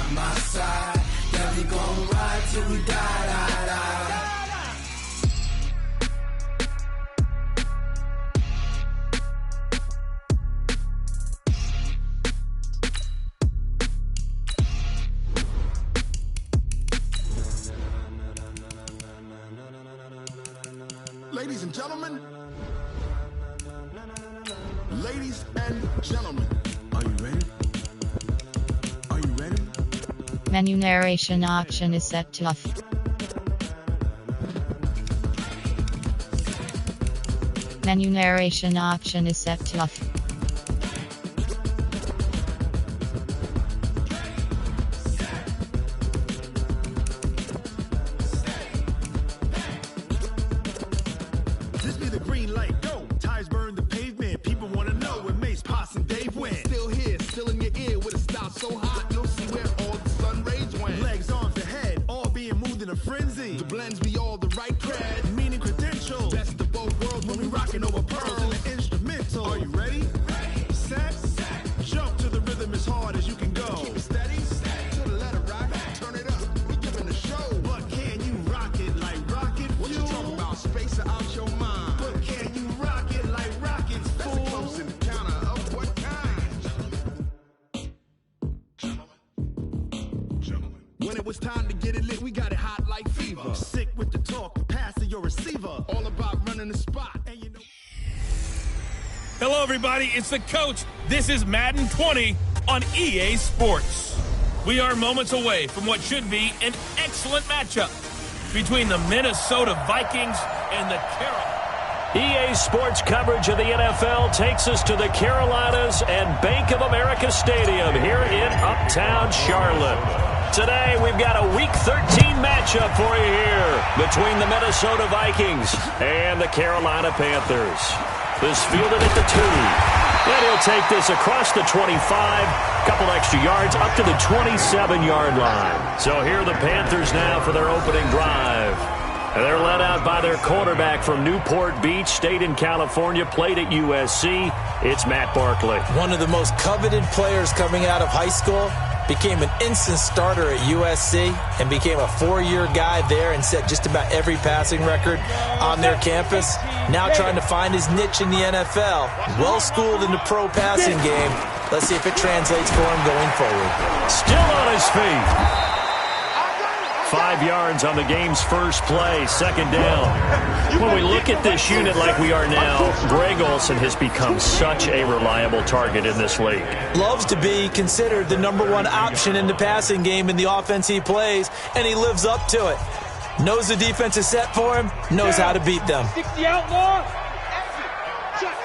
by my side. Yeah, we gon' ride till we die, die, die. Ladies and gentlemen, are you ready? Are you ready? Menu narration option is set to off. Menu narration option is set to off. This be the green light, go. Tires burn the pavement. People wanna know when Mace, Poss, and Dave went. Still here, still in your ear with a stop so hot you'll see where all the sun rays went. Legs, arms, the head, all being moved in a frenzy. The blends be all the right cred, meaning credentials. Best of both worlds when we rockin' over pearls in the instrumental. Are you ready? Set, jump to the rhythm as hard as you can go. Keep it steady, to the letter rock, turn it up, we giving a show. But can you rock it like rocket fuel? What you talking about, space out your mind? But can you rock it like rockets, fool? That's a close encounter of what kind? Gentlemen. When it was time to get it lit, we got it hot like fever. Sick with the talk, passing your receiver. All about running the spot, and you know. Hello, everybody. It's the coach. This is Madden 20 on EA Sports. We are moments away from what should be an excellent matchup between the Minnesota Vikings and the Carolina. EA Sports coverage of the NFL takes us to the Carolinas and Bank of America Stadium here in Uptown Charlotte. Today, we've got a Week 13 matchup for you here between the Minnesota Vikings and the Carolina Panthers. This fielded at the 2. And he'll take this across the 25, couple extra yards up to the 27-yard line. So here are the Panthers now for their opening drive. And they're led out by their quarterback from Newport Beach, stayed in California, played at USC. It's Matt Barkley. One of the most coveted players coming out of high school. Became an instant starter at USC and became a 4-year guy there and set just about every passing record on their campus. Now trying to find his niche in the NFL. Well-schooled in the pro passing game. Let's see if it translates for him going forward. Still on his feet. 5 yards on the game's first play, second down. When we look at this unit like we are now, Greg Olsen has become such a reliable target in this league. Loves to be considered the #1 option in the passing game in the offense he plays, and he lives up to it. Knows the defense is set for him, knows how to beat them. 60 outlaw. Check.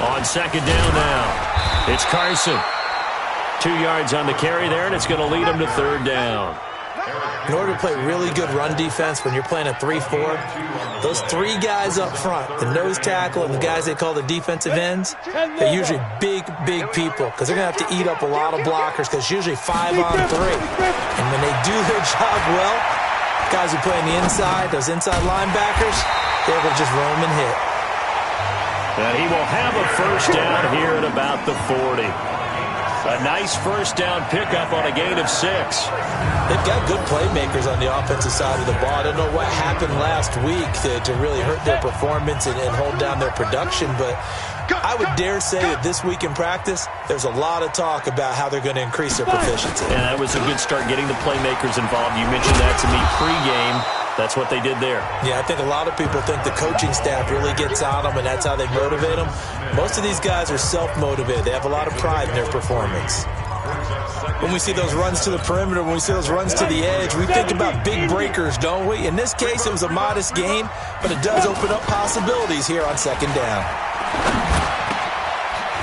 On second down now, it's Carson. 2 yards on the carry there, and it's going to lead him to third down. In order to play really good run defense when you're playing a 3-4, those 3 guys up front, the nose tackle and the guys they call the defensive ends, they're usually big people because they're going to have to eat up a lot of blockers because it's usually 5 on 3. And when they do their job well, guys who play on the inside, those inside linebackers, they're able to just roam and hit. And he will have a first down here at about the 40. A nice first down pickup on a gain of 6. They've got good playmakers on the offensive side of the ball. I don't know what happened last week to really hurt their performance and hold down their production, but I would dare say that this week in practice, there's a lot of talk about how they're going to increase their proficiency. And that was a good start getting the playmakers involved. You mentioned that to me pregame. That's what they did there. Yeah, I think a lot of people think the coaching staff really gets on them, and that's how they motivate them. Most of these guys are self-motivated. They have a lot of pride in their performance. When we see those runs to the perimeter, when we see those runs to the edge, we think about big breakers, don't we? In this case, it was a modest gain, but it does open up possibilities here on second down.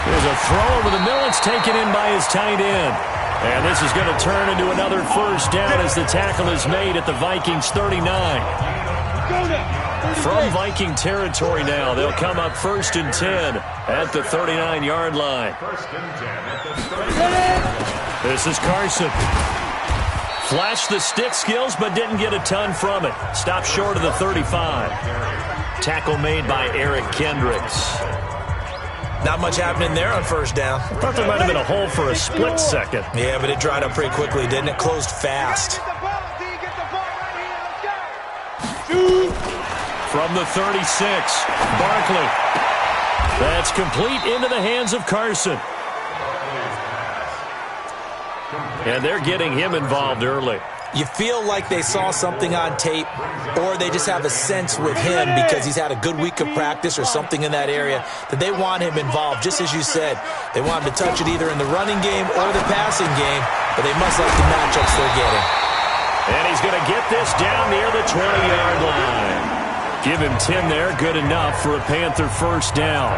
There's a throw over the middle. It's taken in by his tight end. And this is going to turn into another first down as the tackle is made at the Vikings 39. From Viking territory now, they'll come up 1st and 10 at the 39-yard line. This is Carson. Flashed the stick skills, but didn't get a ton from it. Stopped short of the 35. Tackle made by Eric Kendricks. Not much happening there on first down. I thought there might have been a hole for a split second. Yeah, but it dried up pretty quickly, didn't it? Closed fast. From the 36, Barkley. That's complete into the hands of Carson. And they're getting him involved early. You feel like they saw something on tape, or they just have a sense with him because he's had a good week of practice or something in that area that they want him involved, just as you said. They want him to touch it either in the running game or the passing game, but they must like the matchups they're getting. And he's going to get this down near the 20-yard line. Give him 10 there, good enough for a Panther first down.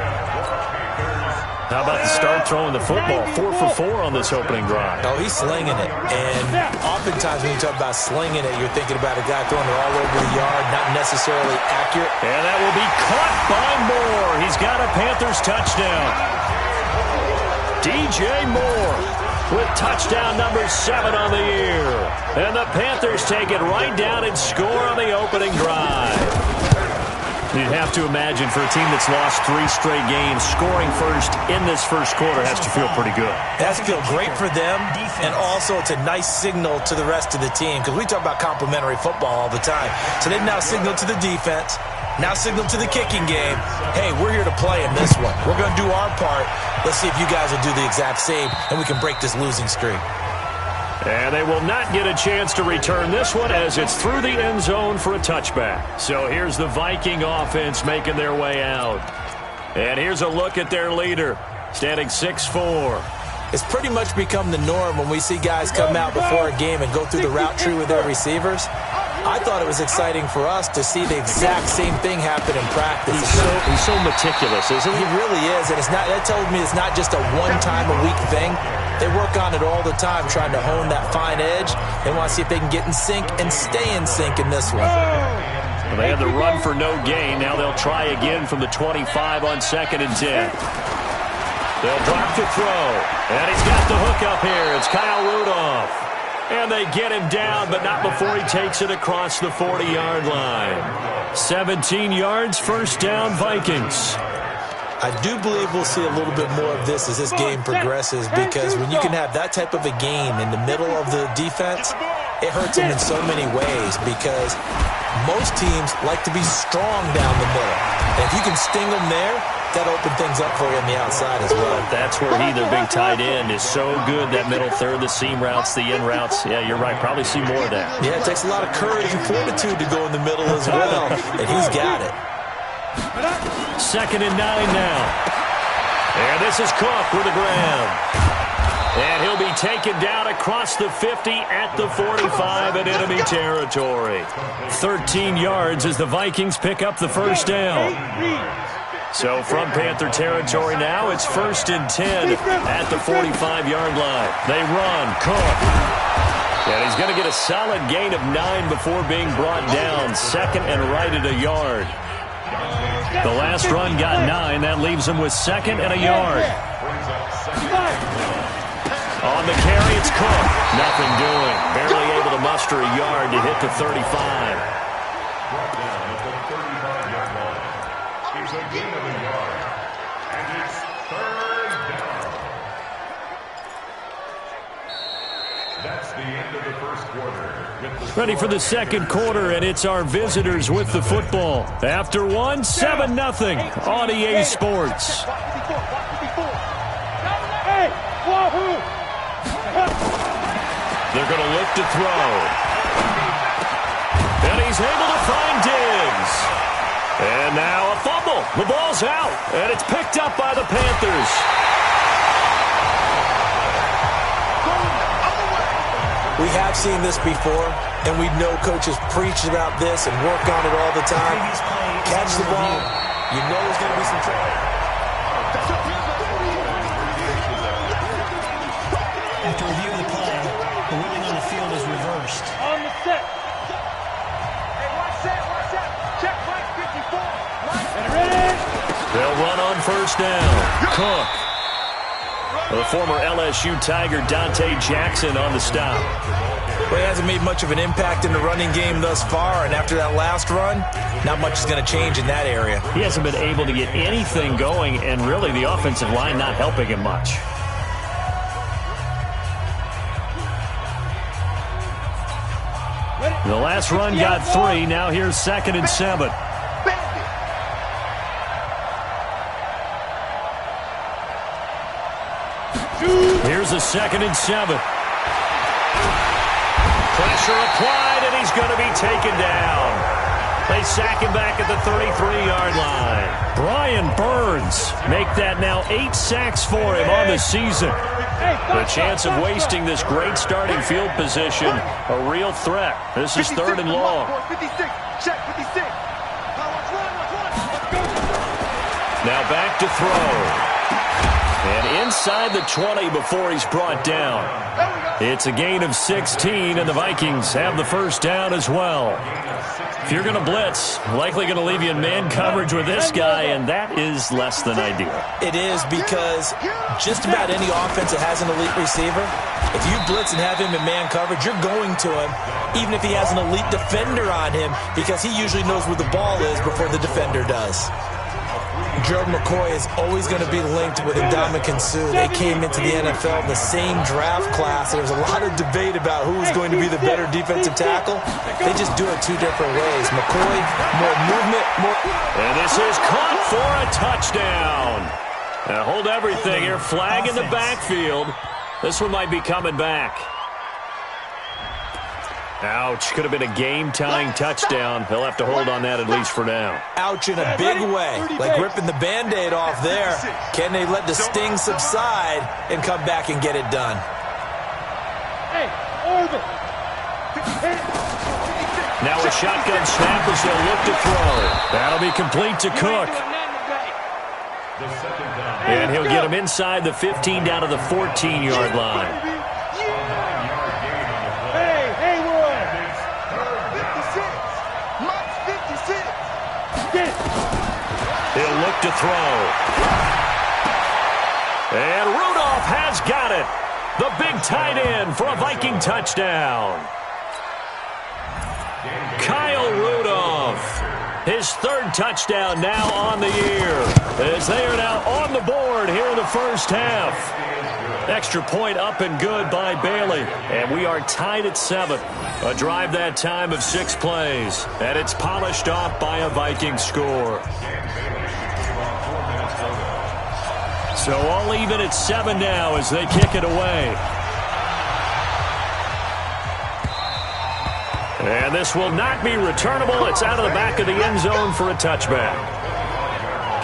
How about the start throwing the football? 4 for 4 on this opening drive. Oh, he's slinging it. And oftentimes when you talk about slinging it, you're thinking about a guy throwing it all over the yard, not necessarily accurate. And that will be caught by Moore. He's got a Panthers touchdown. DJ Moore with touchdown number 7 on the year. And the Panthers take it right down and score on the opening drive. You'd have to imagine for a team that's lost 3 straight games, scoring first in this first quarter has to feel pretty good. It has to feel great for them, and also it's a nice signal to the rest of the team because we talk about complimentary football all the time. So they've now signaled to the defense, now signaled to the kicking game, hey, we're here to play in this one. We're going to do our part. Let's see if you guys will do the exact same, and we can break this losing streak. And they will not get a chance to return this one as it's through the end zone for a touchback. So here's the Viking offense making their way out. And here's a look at their leader, standing 6'4". It's pretty much become the norm when we see guys come out before a game and go through the route tree with their receivers. I thought it was exciting for us to see the exact same thing happen in practice. He's so meticulous, isn't he? He really is, and that tells me it's not just a one-time-a-week thing. They work on it all the time, trying to hone that fine edge. They want to see if they can get in sync and stay in sync in this one. Well, they had the run for no gain. Now they'll try again from the 25 on 2nd and 10. They'll drop to throw. And he's got the hook up here. It's Kyle Rudolph. And they get him down, but not before he takes it across the 40-yard line. 17 yards, first down, Vikings. I do believe we'll see a little bit more of this as this game progresses because when you can have that type of a gain in the middle of the defense, it hurts them in so many ways because most teams like to be strong down the middle. And if you can sting them there, that opens things up for you on the outside as well. That's where their big tight end, is so good, that middle third, the seam routes, the in routes. Yeah, you're right. Probably see more of that. Yeah, it takes a lot of courage and fortitude to go in the middle as well, and he's got it. 2nd and 9 now. And this is Cook with a grab. And he'll be taken down across the 50 at the 45 in enemy territory. 13 yards as the Vikings pick up the first down. So from Panther territory now, it's 1st and 10 at the 45-yard line. They run. Cook. And he's going to get a solid gain of 9 before being brought down. 2nd and right at a yard. The last run got 9. That leaves him with 2nd and a yard. On the carry, it's Cook. Nothing doing. Barely able to muster a yard to hit the 35. Ready for the second quarter, and it's our visitors with the football. After one, 7-0 on EA Sports. They're going to look to throw. And he's able to find Diggs. And now a fumble. The ball's out, and it's picked up by the Panthers. We have seen this before, and we know coaches preach about this and work on it all the time. Catch the ball, you know there's going to be some trouble. After review of the play, the ruling on the field is reversed. On the set. Hey, watch that. Check right 54. Right. And ready. They'll run on first down. Cook. The former LSU Tiger Dante Jackson on the stop. Well, he hasn't made much of an impact in the running game thus far, and after that last run, not much is going to change in that area. He hasn't been able to get anything going, and really the offensive line not helping him much. The last run got 3. Now here's 2nd and 7. Here's a 2nd and 7. Pressure applied, and he's going to be taken down. They sack him back at the 33-yard line. Brian Burns make that now 8 sacks for him on the season. The chance of wasting this great starting field position, a real threat. This is 3rd and long. Now back to throw. And inside the 20 before he's brought down. It's a gain of 16, and the Vikings have the first down as well. If you're going to blitz, likely going to leave you in man coverage with this guy, and that is less than ideal. It is, because just about any offense that has an elite receiver, if you blitz and have him in man coverage, you're going to him, even if he has an elite defender on him, because he usually knows where the ball is before the defender does. Gerald McCoy is always going to be linked with Ndamukong Suh. They came into the NFL in the same draft class, and there was a lot of debate about who was going to be the better defensive tackle. They just do it 2 different ways. McCoy, more movement, more... And this is caught for a touchdown. Now hold everything here. Flag in the backfield. This one might be coming back. Ouch. Could have been a game-tying touchdown. He'll have to hold on that at least for now. Ouch in a big way. Like ripping the Band-Aid off there. Can they let the sting subside and come back and get it done? Now a shotgun snap as they'll look to throw. That'll be complete to Cook. And he'll get him inside the 15 down to the 14-yard line. He'll look to throw. And Rudolph has got it. The big tight end for a Viking touchdown. Kyle Rudolph. His 3rd touchdown now on the year, as they are now on the board here in the first half. Extra point up and good by Bailey. And we are tied at 7. A drive that time of 6 plays. And it's polished off by a Viking score. So all even at 7 now as they kick it away. And this will not be returnable. It's out of the back of the end zone for a touchback.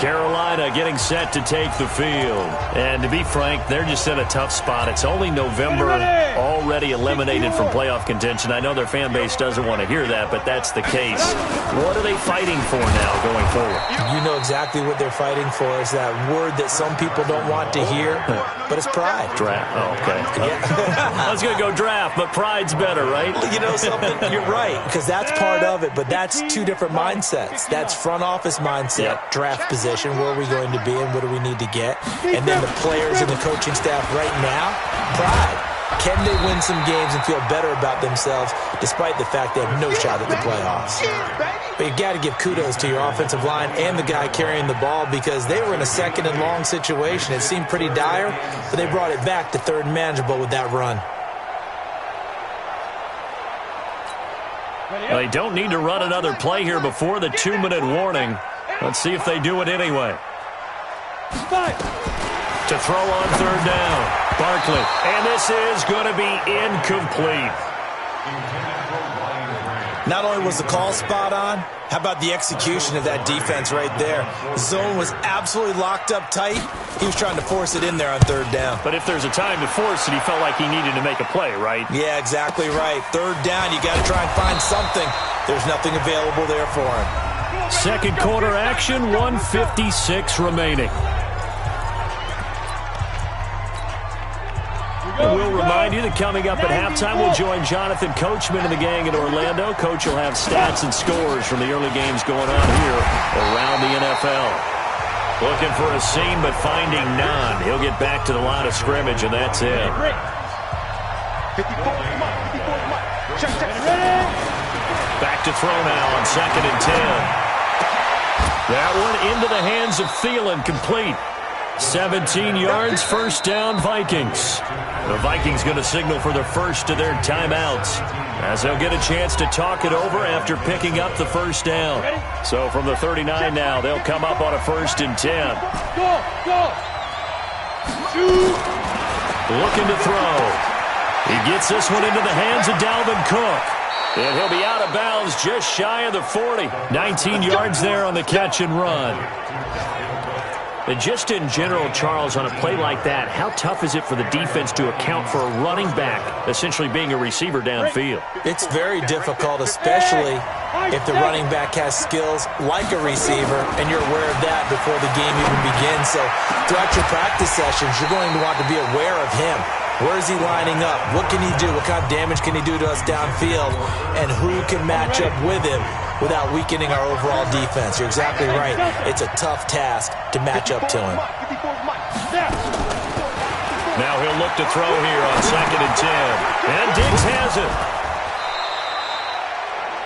Carolina getting set to take the field. And to be frank, they're just in a tough spot. It's only November, already eliminated from playoff contention. I know their fan base doesn't want to hear that, but that's the case. What are they fighting for now going forward? You know exactly what they're fighting for. Is that word that some people don't want to hear, but it's pride. Draft. Oh, okay. Yeah. I was going to go draft, but pride's better, right? You know something? You're right, because that's part of it, but that's 2 different mindsets. That's front office mindset, draft position. Where are we going to be and what do we need to get? And then the players and the coaching staff right now, pride. Can they win some games and feel better about themselves despite the fact they have no shot at the playoffs? But you've got to give kudos to your offensive line and the guy carrying the ball, because they were in a 2nd and long situation. It seemed pretty dire, but they brought it back to 3rd and manageable with that run. They don't need to run another play here before the 2-minute warning. Let's see if they do it anyway. To throw on 3rd down. Barkley. And this is going to be incomplete. Not only was the call spot on, how about the execution of that defense right there? Zone was absolutely locked up tight. He was trying to force it in there on 3rd down. But if there's a time to force it, he felt like he needed to make a play, right? Yeah, exactly right. 3rd down, you got to try and find something. There's nothing available there for him. 2nd quarter action, 1:56 remaining. And we'll remind you that coming up at halftime, we'll join Jonathan Coachman and the gang in Orlando. Coach will have stats and scores from the early games going on here around the NFL. Looking for a seam, but finding none. He'll get back to the line of scrimmage, and that's it. 54, come on, 54, come on. Check, ready? Back to throw now on 2nd and 10. That one into the hands of Thielen, complete. 17 yards, first down, Vikings. The Vikings going to signal for the first of their timeouts, as they'll get a chance to talk it over after picking up the first down. So from the 39 now, they'll come up on a 1st and 10. Go. Looking to throw. He gets this one into the hands of Dalvin Cook. And he'll be out of bounds just shy of the 40. 19 yards there on the catch and run. And just in general, Charles, on a play like that, how tough is it for the defense to account for a running back essentially being a receiver downfield? It's very difficult, especially if the running back has skills like a receiver, and you're aware of that before the game even begins. So throughout your practice sessions, you're going to want to be aware of him. Where is he lining up? What can he do? What kind of damage can he do to us downfield? And who can match up with him without weakening our overall defense? You're exactly right. It's a tough task to match up to him. Now he'll look to throw here on 2nd and 10. And Diggs has it.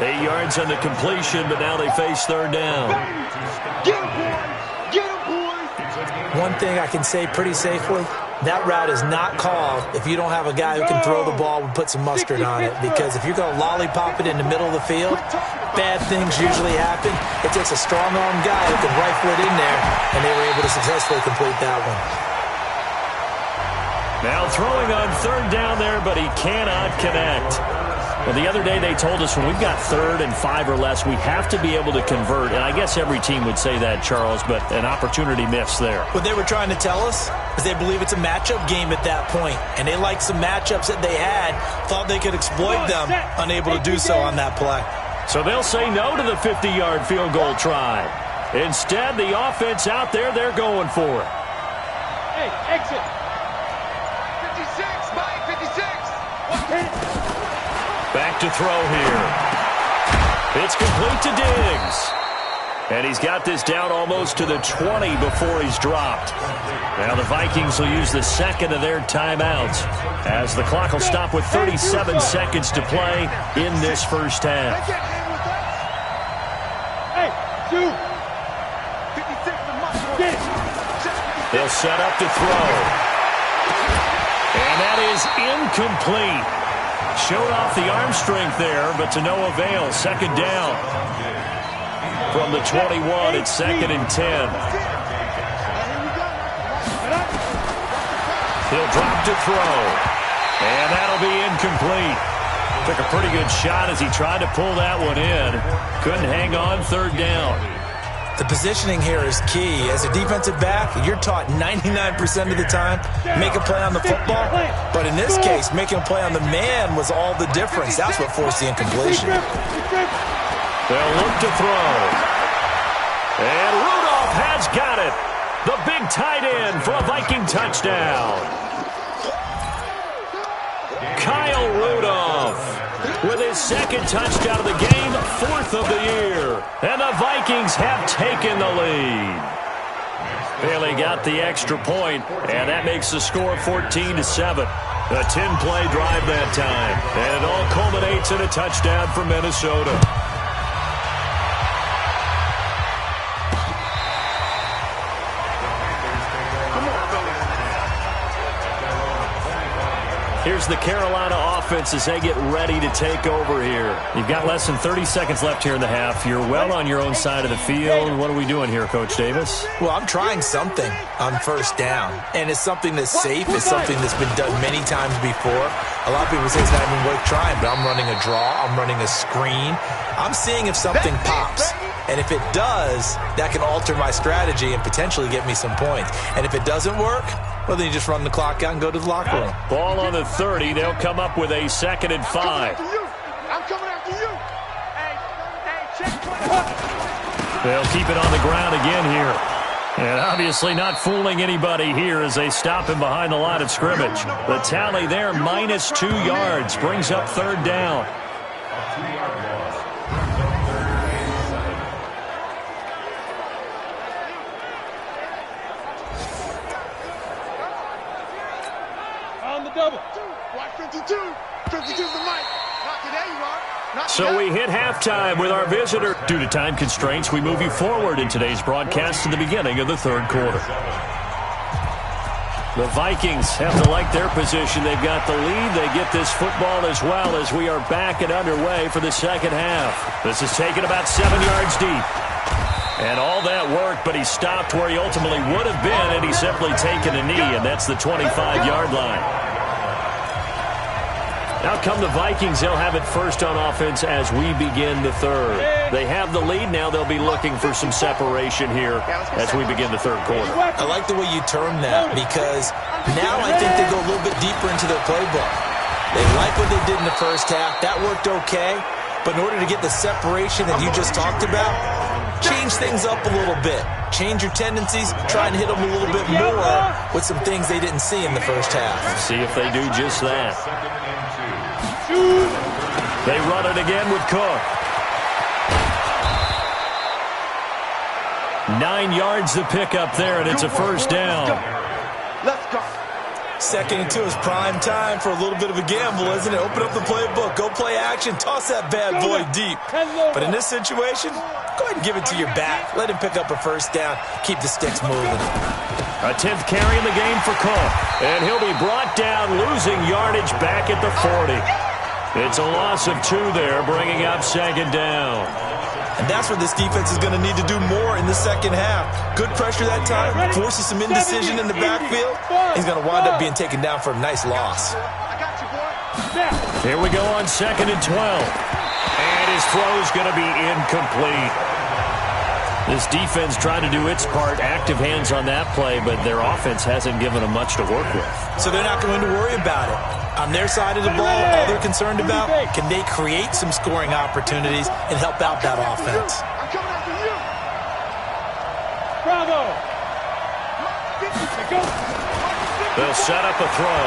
8 yards on the completion, but now they face 3rd down. Get him, boy. One thing I can say pretty safely, that route is not called if you don't have a guy who can throw the ball and put some mustard on it. Because if you're going to lollipop it in the middle of the field, bad things usually happen. It takes a strong-arm guy who can rifle it in there, and they were able to successfully complete that one. Now throwing on 3rd down there, but he cannot connect. Well, the other day they told us when we've got 3rd and 5 or less, we have to be able to convert. And I guess every team would say that, Charles, but an opportunity missed there. What they were trying to tell us is they believe it's a matchup game at that point. And they liked some matchups that they had, thought they could exploit them, unable to do so on that play. So they'll say no to the 50-yard field goal try. Instead, the offense out there, they're going for it. Hey, exit. 56, Mike, 56. Back to throw here. It's complete to Diggs. And he's got this down almost to the 20 before he's dropped. Now the Vikings will use the 2nd of their timeouts, as the clock will stop with 37 seconds to play in this first half. Hey, 2. They'll set up to throw. And that is incomplete. Showed off the arm strength there, but to no avail. 2nd down. From the 21, it's 2nd and 10. He'll drop to throw. And that'll be incomplete. Took a pretty good shot as he tried to pull that one in. Couldn't hang on, 3rd down. The positioning here is key. As a defensive back, you're taught 99% of the time, make a play on the football. But in this case, making a play on the man was all the difference. That's what forced the incompletion. They'll look to throw. And Rudolph has got it. The big tight end for a Viking touchdown. Kyle Rudolph with his 2nd touchdown of the game, 4th of the year. And the Vikings have taken the lead. Bailey got the extra point, and that makes the score 14-7. A 10-play drive that time. And it all culminates in a touchdown for Minnesota. Here's the Carolina offense as they get ready to take over here. You've got less than 30 seconds left here in the half. You're well on your own side of the field. What are we doing here, Coach Davis? Well, I'm trying something on 1st down, and it's something that's safe. It's something that's been done many times before. A lot of people say it's not even worth trying, but I'm running a draw. I'm running a screen. I'm seeing if something pops. And if it does, that can alter my strategy and potentially get me some points. And if it doesn't work, well, then you just run the clock out and go to the locker room. Ball on the 30. They'll come up with a 2nd and 5. I'm coming after you. Hey, check. They'll keep it on the ground again here. And obviously not fooling anybody here as they stop him behind the line of scrimmage. The tally there, -2 yards, brings up 3rd down. on the double. Watch 52. 52's the mic. Not today, you are. Not So today. we hit halftime with our visitor. Due to time constraints, we move you forward in today's broadcast to the beginning of the third quarter. The Vikings have to like their position. They've got the lead. They get this football as well as we are back and underway for the second half. This is taken about 7 yards deep. And all that work, but he stopped where he ultimately would have been, and he's simply taken a knee, and that's the 25-yard line. Now come the Vikings. They'll have it first on offense as we begin the third. They have the lead. Now they'll be looking for some separation here as we begin the third quarter. I like the way you term that, because now I think they go a little bit deeper into their playbook. They like what they did in the first half. That worked okay. But in order to get the separation that you just talked about, change things up a little bit. Change your tendencies. Try and hit them a little bit more with some things they didn't see in the first half. See if they do just that. They run it again with Cook. 9 yards to pick up there, and it's a first down. Let's go. 2nd and 2 is prime time for a little bit of a gamble, isn't it? Open up the playbook. Go play action. Toss that bad boy deep. But in this situation, go ahead and give it to your back. Let him pick up a first down. Keep the sticks moving. A 10th carry in the game for Cook. And he'll be brought down, losing yardage back at the 40. It's a loss of 2 there, bringing up second down. And that's where this defense is going to need to do more in the second half. Good pressure that time, forces some indecision in the backfield. He's going to wind up being taken down for a nice loss. I got you, boy. Here we go on 2nd and 12. And his throw's going to be incomplete. This defense trying to do its part, active hands on that play, but their offense hasn't given them much to work with. So they're not going to worry about it. On their side of the ball, all they're concerned about, can they create some scoring opportunities and help out that offense? I'm coming after you. Bravo. They'll set up a throw.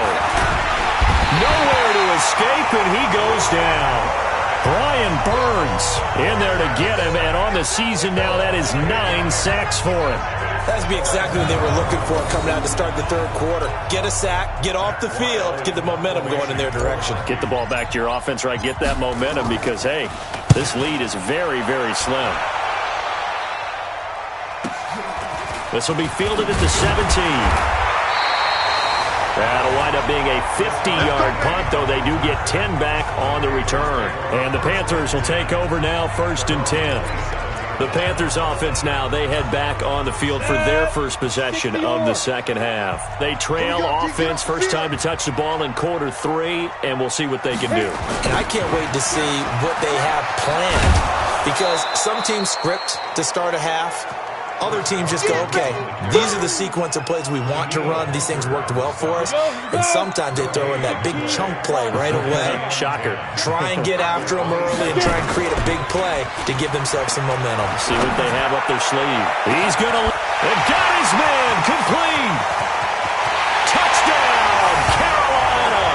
Nowhere to escape, and he goes down. Brian Burns in there to get him, and on the season now, that is 9 sacks for him. That's be exactly what they were looking for coming out to start the third quarter. Get a sack, get off the field, get the momentum going in their direction. Get the ball back to your offense, right? Get that momentum because, hey, this lead is very, very slim. This will be fielded at the 17. That'll wind up being a 50-yard punt, though they do get 10 back on the return. And the Panthers will take over now, 1st and 10. The Panthers offense now, they head back on the field for their first possession of the second half. They trail offense, first time to touch the ball in quarter 3, and we'll see what they can do. And I can't wait to see what they have planned, because some teams script to start a half. Other teams just go, okay, these are the sequence of plays we want to run. These things worked well for us. And sometimes they throw in that big chunk play right away. Shocker. Try and get after them early and try and create a big play to give themselves some momentum. See what they have up their sleeve. He's going to... And got his man complete. Touchdown, Carolina.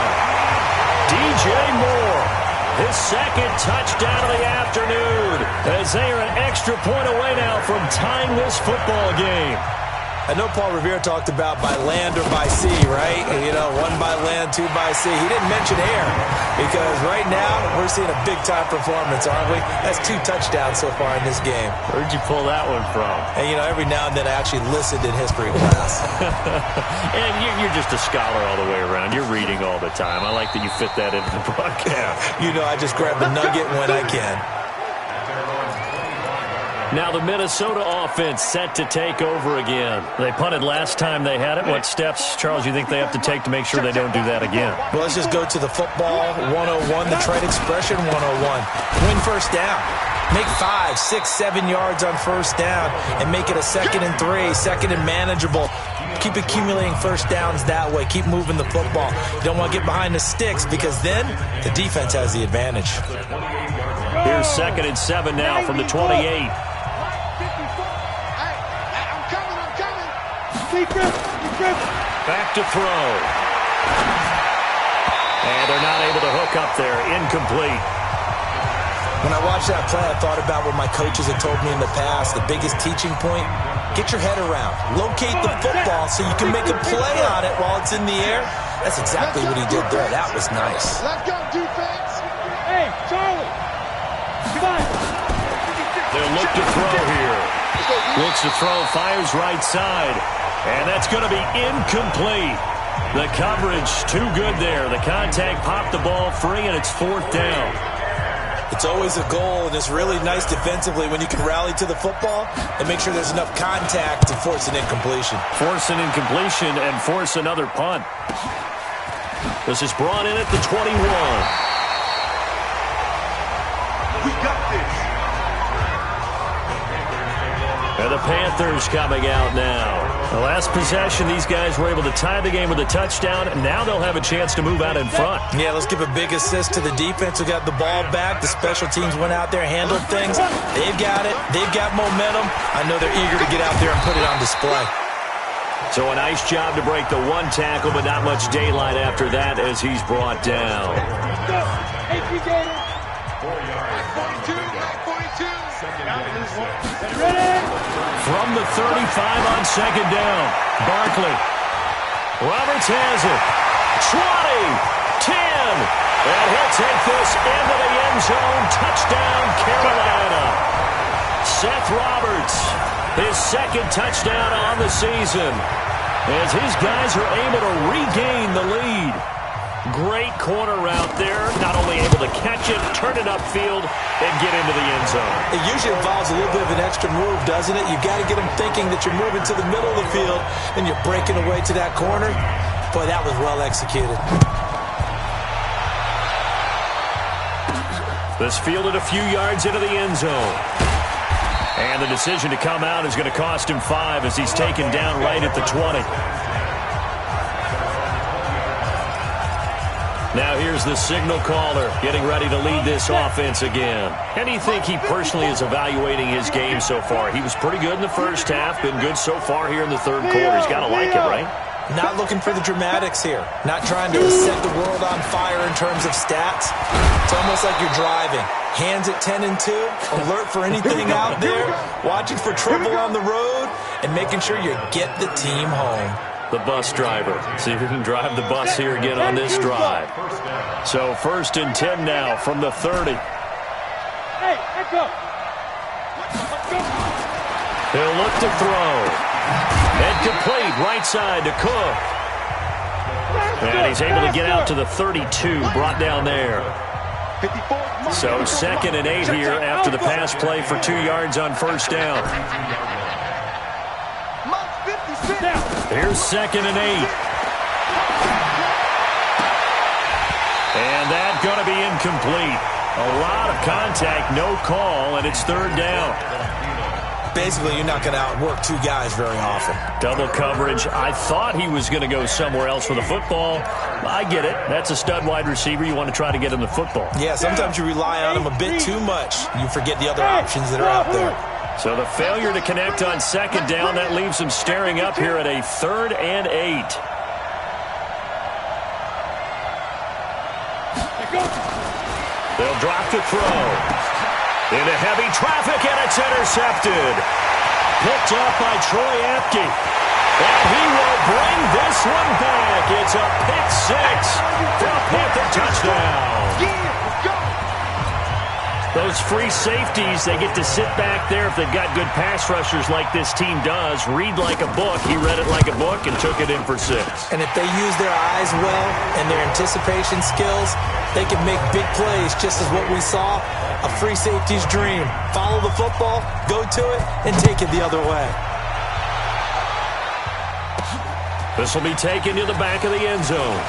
DJ Moore. His second touchdown of the afternoon, as they are an extra point away now from tying this football game. I know Paul Revere talked about by land or by sea, right? And, you know, 1 by land, 2 by sea. He didn't mention air, because right now we're seeing a big-time performance, aren't we? That's 2 touchdowns so far in this game. Where'd you pull that one from? And, you know, every now and then I actually listened in history class. And you're just a scholar all the way around. You're reading all the time. I like that you fit that into the broadcast. You know, I just grab a nugget when I can. Now the Minnesota offense set to take over again. They punted last time they had it. What steps, Charles, you think they have to take to make sure they don't do that again? Well, let's just go to the football 101, the trade expression 101. Win first down. Make 5, 6, 7 yards on first down and make it a 2nd and 3, 2nd and manageable. Keep accumulating first downs that way. Keep moving the football. You don't want to get behind the sticks, because then the defense has the advantage. Here's 2nd and 7 now from the 28. Back to throw. And they're not able to hook up there. Incomplete. When I watched that play, I thought about what my coaches had told me in the past. The biggest teaching point, get your head around. Locate the football so you can make a play on it while it's in the air. That's exactly what he did there. That was nice. Let's go, defense. Hey, Charlie. Come on. They'll look to throw here. Looks to throw, fires right side. And that's going to be incomplete. The coverage too good there. The contact popped the ball free, and it's 4th down. It's always a goal, and it's really nice defensively when you can rally to the football and make sure there's enough contact to force an incompletion. Force an incompletion and force another punt. This is brought in at the 21. We got this. And the Panthers coming out now. The last possession, these guys were able to tie the game with a touchdown, and now they'll have a chance to move out in front. Yeah, let's give a big assist to the defense who got the ball back. The special teams went out there, handled things. They've got it. They've got momentum. I know they're eager to get out there and put it on display. So a nice job to break the one tackle, but not much daylight after that as he's brought down. Hey, you get it. 42, 42. Ready? From the 35 on 2nd down, Barkley. Roberts has it. 20, 10, and he'll take this into the end zone. Touchdown, Carolina. Seth Roberts, his 2nd touchdown on the season, as his guys are able to regain the lead. Great corner route there, not only able to catch it, turn it upfield, and get into the end zone. It usually involves a little bit of an extra move, doesn't it? You've got to get them thinking that you're moving to the middle of the field and you're breaking away to that corner. Boy, that was well executed. This fielded a few yards into the end zone. And the decision to come out is going to cost him 5 as he's taken down right at the 20. Now here's the signal caller getting ready to lead this offense again. And you think he personally is evaluating his game so far? He was pretty good in the first half, been good so far here in the 3rd quarter. He's got to like it, right? Not looking for the dramatics here. Not trying to set the world on fire in terms of stats. It's almost like you're driving. Hands at 10 and 2, alert for anything out there, watching for trouble on the road, and making sure you get the team home. The bus driver. See if he can drive the bus here again on this drive. So 1st and 10 now from the 30. Hey, let's go. He'll look to throw. And complete right side to Cook. And he's able to get out to the 32, brought down there. So 2nd and 8 here after the pass play for 2 yards on 1st down. Here's 2nd and 8. And that's going to be incomplete. A lot of contact, no call, and it's 3rd down. Basically, you're not going to outwork 2 guys very often. Double coverage. I thought he was going to go somewhere else with the football. I get it. That's a stud wide receiver. You want to try to get him the football. Yeah, sometimes you rely on him a bit too much. You forget the other options that are out there. So the failure to connect on 2nd down, that leaves him staring up here at a 3rd and 8. They'll drop to throw. Into heavy traffic, and it's intercepted. Picked up by Troy Apke. And he will bring this one back. It's a pick 6 for a Panther touchdown. Those free safeties, they get to sit back there if they've got good pass rushers like this team does. Read like a book. He read it like a book and took it in for 6. And if they use their eyes well and their anticipation skills, they can make big plays, just as what we saw, a free safety's dream. Follow the football, go to it, and take it the other way. This will be taken to the back of the end zone.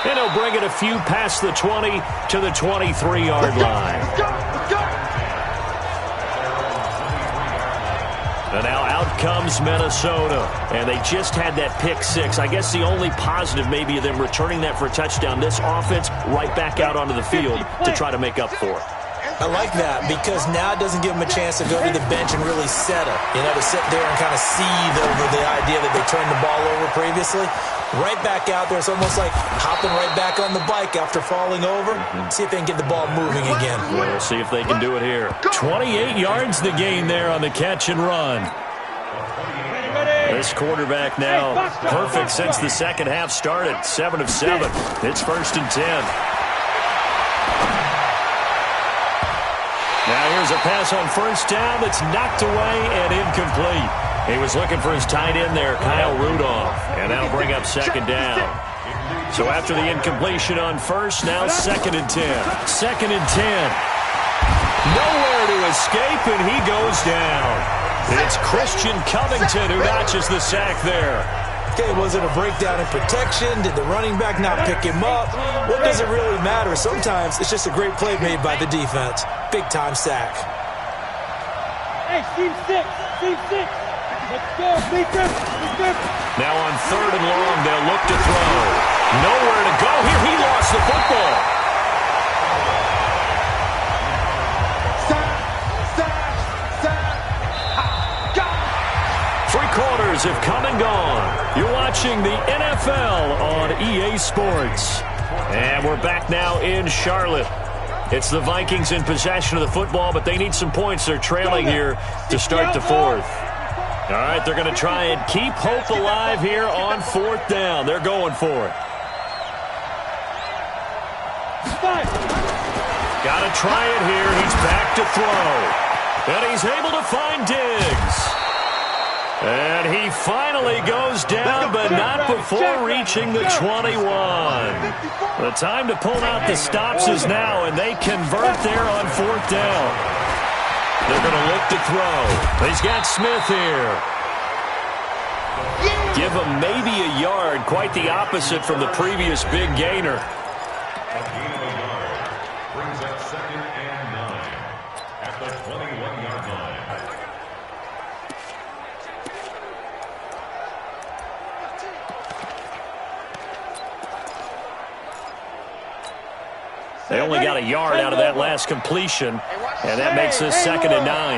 And he'll bring it a few past the 20 to the 23-yard line. And now out comes Minnesota. And they just had that pick 6. I guess the only positive maybe of them returning that for a touchdown. This offense right back out onto the field to try to make up for it. I like that because now it doesn't give them a chance to go to the bench and really settle. You know, to sit there and kind of seethe over the idea that they turned the ball over previously. Right back out there. It's almost like hopping right back on the bike after falling over. See if they can get the ball moving again. We'll see if they can do it here. 28 yards the gain there on the catch and run. This quarterback now perfect since the second half started. 7 of 7. It's 1st and 10. Now here's a pass on 1st down that's knocked away and incomplete. He was looking for his tight end there, Kyle Rudolph, and that'll bring up 2nd down. So after the incompletion on 1st, now 2nd and 10. 2nd and 10. Nowhere to escape, and he goes down. It's Christian Covington who notches the sack there. Okay, was it a breakdown in protection? Did the running back not pick him up? What does it really matter? Sometimes it's just a great play made by the defense. Big-time sack. Hey, team 6. Team 6. Let's go. Defense. Now on 3rd and long, they'll look to throw. Nowhere to go here. He lost the football. Quarters have come and gone. You're watching the NFL on EA Sports. And we're back now in Charlotte. It's the Vikings in possession of the football, but they need some points. They're trailing here to start the 4th. All right, they're going to try and keep hope alive here on 4th down. They're going for it. Got to try it here. He's back to throw. And he's able to find Diggs. And he finally goes down, but not before reaching the 21. The time to pull out the stops is now, and they convert there on 4th down. They're going to look to throw. He's got Smith here. Give him maybe a yard, quite the opposite from the previous big gainer. Brings up 2nd and 9 at the 21-yard line. They only got a yard out of that last completion, and that makes this 2nd and 9.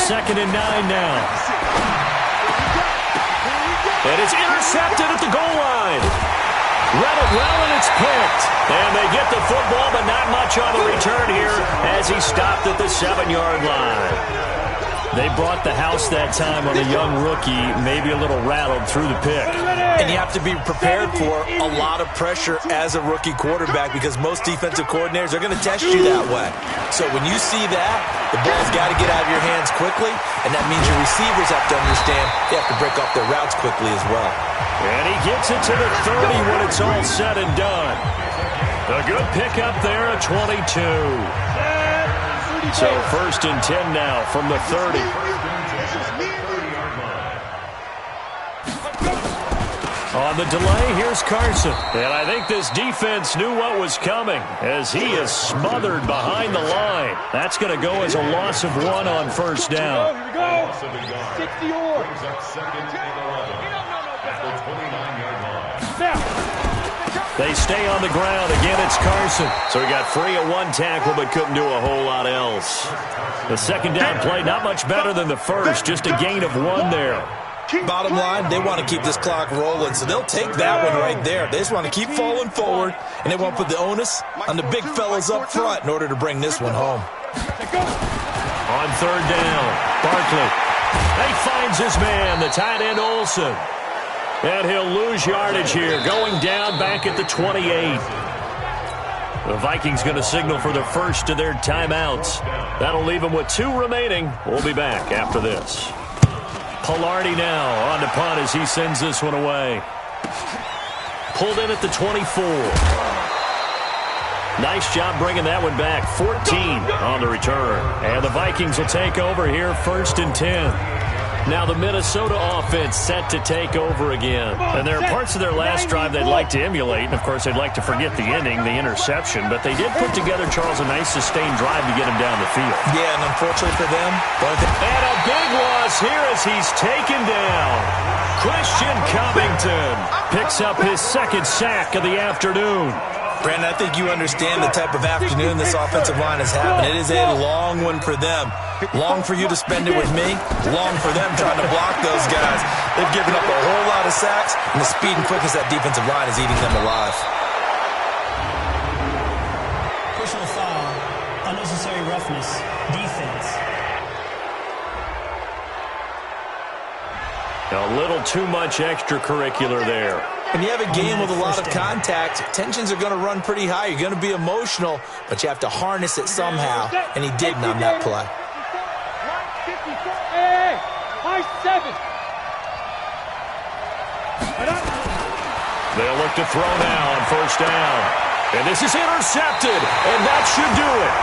2nd and 9 now. And it's intercepted at the goal line. Read it well, and it's picked. And they get the football, but not much on the return here as he stopped at the 7-yard line. They brought the house that time on a young rookie, maybe a little rattled through the pick. And you have to be prepared for a lot of pressure as a rookie quarterback because most defensive coordinators are going to test you that way. So when you see that, the ball's got to get out of your hands quickly, and that means your receivers have to understand they have to break off their routes quickly as well. And he gets it to the 30 when it's all said and done. A good pickup there at 22. So 1st and 10 now from the 30. On the delay, here's Carson. And I think this defense knew what was coming as he is smothered behind the line. That's going to go as a loss of 1 on 1st down. Here we go. 60 yards. Brings up 2nd and 11 at the 29-yard line. Now. They stay on the ground. Again, it's Carson. So he got free of 1 tackle but couldn't do a whole lot else. The 2nd down play, not much better than the 1st. Just a gain of 1 there. Bottom line, they want to keep this clock rolling, so they'll take that one right there. They just want to keep falling forward, and they want to put the onus on the big fellas up front in order to bring this one home. On 3rd down, Barkley. He finds his man, the tight end Olsen. And he'll lose yardage here, going down back at the 28. The Vikings going to signal for the first of their timeouts. That'll leave them with 2 remaining. We'll be back after this. Pilardi now on to punt as he sends this one away. Pulled in at the 24. Nice job bringing that one back. 14 on the return. And the Vikings will take over here 1st and 10. Now the Minnesota offense set to take over again. And there are parts of their last drive they'd like to emulate. And, of course, they'd like to forget the ending, the interception. But they did put together, Charles, a nice sustained drive to get him down the field. Yeah, and unfortunately for them. And a big loss here as he's taken down. Christian Covington picks up his 2nd sack of the afternoon. Brandon, I think you understand the type of afternoon this offensive line is having. It is a long one for them. Long for you to spend it with me. Long for them trying to block those guys. They've given up a whole lot of sacks, and the speed and quickness of that defensive line is eating them alive. Personal foul, unnecessary roughness, defense. A little too much extracurricular there. When you have a game with a lot of contact, tensions are going to run pretty high. You're going to be emotional, but you have to harness it somehow, and he didn't on that play. Hey, high 7. They'll look to throw now on first down. And this is intercepted, and that should do it.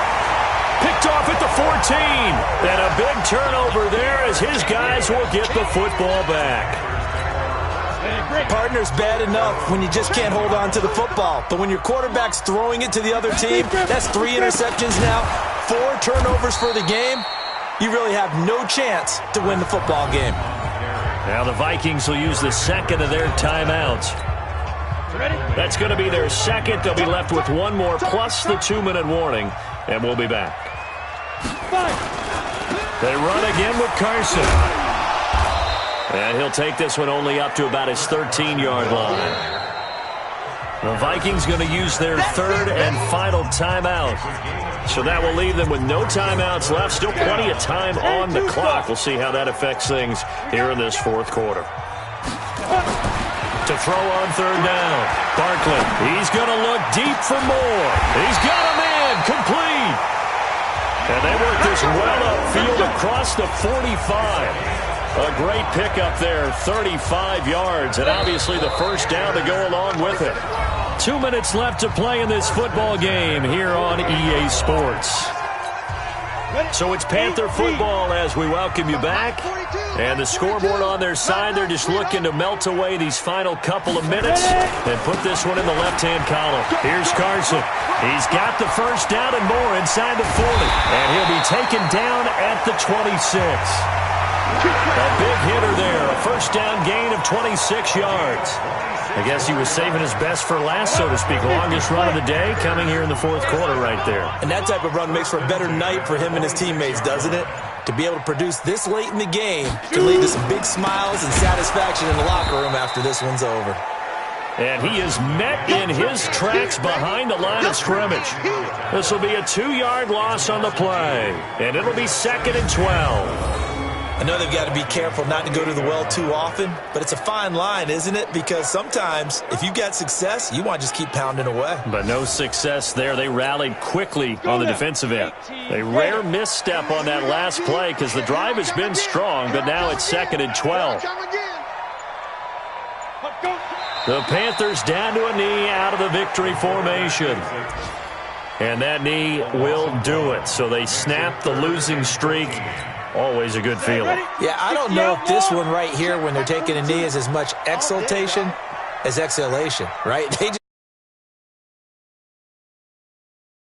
Picked off at the 14. And a big turnover there as his guys will get the football back. Partner's bad enough when you just can't hold on to the football. But when your quarterback's throwing it to the other team, that's 3 interceptions now, 4 turnovers for the game. You really have no chance to win the football game. Now the Vikings will use the second of their timeouts. That's going to be their second. They'll be left with one more plus the 2-minute warning, and we'll be back. They run again with Carson. And he'll take this one only up to about his 13-yard line. The Vikings going to use their third and final timeout. So that will leave them with no timeouts left. Still plenty of time on the clock. We'll see how that affects things here in this fourth quarter. To throw on third down. Barkley, he's going to look deep for more. He's got a man complete. And they work this well upfield across the 45. A great pickup there, 35 yards, and obviously the first down to go along with it. 2 minutes left to play in this football game here on EA Sports. So it's Panther football as we welcome you back. And the scoreboard on their side, they're just looking to melt away these final couple of minutes and put this one in the left-hand column. Here's Carson. He's got the first down and more inside the 40. And he'll be taken down at the 26. A big hitter there, a first down gain of 26 yards. I guess he was saving his best for last, so to speak. Longest run of the day coming here in the fourth quarter right there. And that type of run makes for a better night for him and his teammates, doesn't it? To be able to produce this late in the game can lead to some big smiles and satisfaction in the locker room after this one's over. And he is met in his tracks behind the line of scrimmage. This will be a 2-yard loss on the play, and it'll be 2nd and 12. I know they've got to be careful not to go to the well too often, but it's a fine line, isn't it? Because sometimes, if you've got success, you want to just keep pounding away. But no success there. They rallied quickly on the defensive end. A rare misstep on that last play because the drive has been strong, but now it's 2nd and 12. The Panthers down to a knee out of the victory formation. And that knee will do it. So they snap the losing streak. Always a good feeling. Yeah, I don't know if this one right here, when they're taking a knee, is as much exultation as exhalation, right? They just